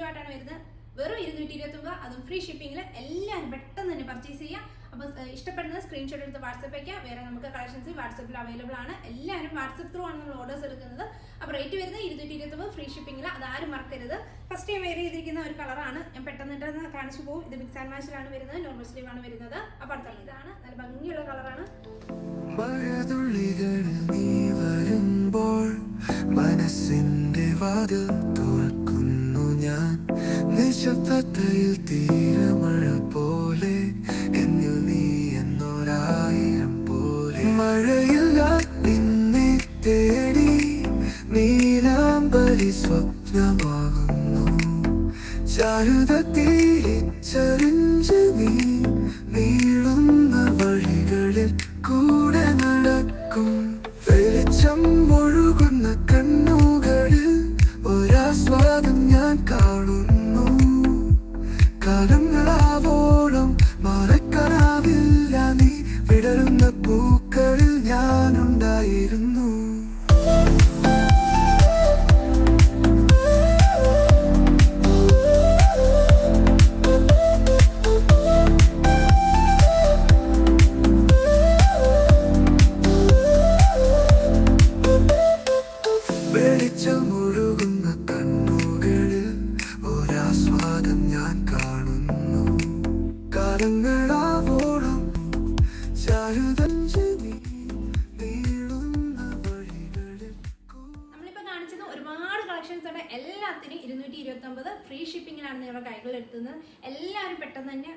Video ആയിട്ടാണ് വരുന്നത്. വെറും 229, അതും ഫ്രീ ഷിപ്പിംഗിൽ. എല്ലാവരും പെട്ടെന്ന് തന്നെ പർച്ചേസ് ചെയ്യാം. അപ്പോൾ ഇഷ്ടപ്പെടുന്നത് സ്ക്രീൻഷോട്ട് എടുത്ത് വാട്സപ്പ് അയക്കാം. വേറെ നമുക്ക് കളക്ഷൻസ് വാട്സപ്പിൽ അവൈലബിൾ ആണ്. എല്ലാവരും വാട്സപ്പ് ത്രൂ ആണ് നമ്മൾ ഓർഡേഴ്സ് എടുക്കുന്നത്. അപ്പോൾ റേറ്റ് വരുന്നത് 229 ഫ്രീ ഷിപ്പിംഗിൽ. അതാരും മറക്കരുത്. ഫസ്റ്റ് ടൈം വെയർ ചെയ്തിരിക്കുന്ന ഒരു കളറാണ്. ഞാൻ പെട്ടെന്ന് കാണിച്ചു പോകും. ഇത് മിക്സ് ആൻഡ് മാച്ചിലാണ് വരുന്നത്, നോർമൽ സ്ലീവ് ആണ് വരുന്നത്. അപ്പോൾ അടുത്ത ഇതാണ് നല്ല ഭംഗിയുള്ള കളറാണ്. മനസ്സിന്റെ വാതിൽ തുറക്കുന്നു ഞാൻ, നിശബ്ദതയിൽ തീരമഴ പോലെ, എന്നിൽ നീ എന്നൊരായിരം പോലെ. മഴയില്ല നിന്നെ തേടി നീലാംബരി സ്വപ്നമാകുന്നു, ചാരുത തിരിച്ചറിഞ്ച് നീ നീളുന്ന വഴികളിൽ കൂടെ നടക്കും. വെളിച്ചം ഒഴുകുന്ന കണ്ണുകളിൽ ഒരാസ്വാദം ഞാൻ കാണുന്നു. കാലങ്ങളാവോളം മറക്കാനാവില്ല നീ വിടരുന്ന പൂക്കളിൽ ഞാനുണ്ടായിരുന്നു. വെളിച്ചമൊഴുകുന്ന കണ്ണുകളിൽ ഒരാസ്വാദം ഞാൻ കാണുന്നു. കാലങ്ങളാവോളം നമ്മളിപ്പോൾ കാണിച്ചത് ഒരുപാട് കളക്ഷൻസ് ഉണ്ട്. എല്ലാത്തിനും 229 ഫ്രീ ഷിപ്പിങ്ങിലാണ് നിങ്ങളുടെ കൈകളിൽ എത്തുന്നത്. എല്ലാവരും പെട്ടെന്ന് തന്നെ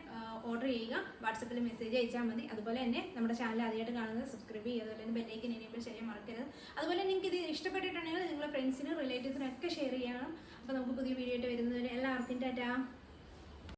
ഓർഡർ ചെയ്യുക. വാട്സപ്പിൽ മെസ്സേജ് അയച്ചാൽ മതി. അതുപോലെ തന്നെ നമ്മുടെ ചാനൽ ആദ്യമായിട്ട് കാണുന്നത് സബ്സ്ക്രൈബ് ചെയ്യുക. അതുപോലെ തന്നെ ബെല്ലൈക്കൻ എനേബിൾ ചെയ്യാൻ മറക്കരുത്. അതുപോലെ നിങ്ങൾക്ക് ഇത് ഇഷ്ടപ്പെട്ടിട്ടുണ്ടെങ്കിൽ നിങ്ങളുടെ ഫ്രണ്ട്സിനും റിലേറ്റീവ്സിനും ഒക്കെ ഷെയർ ചെയ്യണം. അപ്പോൾ നമുക്ക് പുതിയ വീഡിയോ ആയിട്ട് വരുന്നവരെ എല്ലാവർക്കും ടാറ്റാ.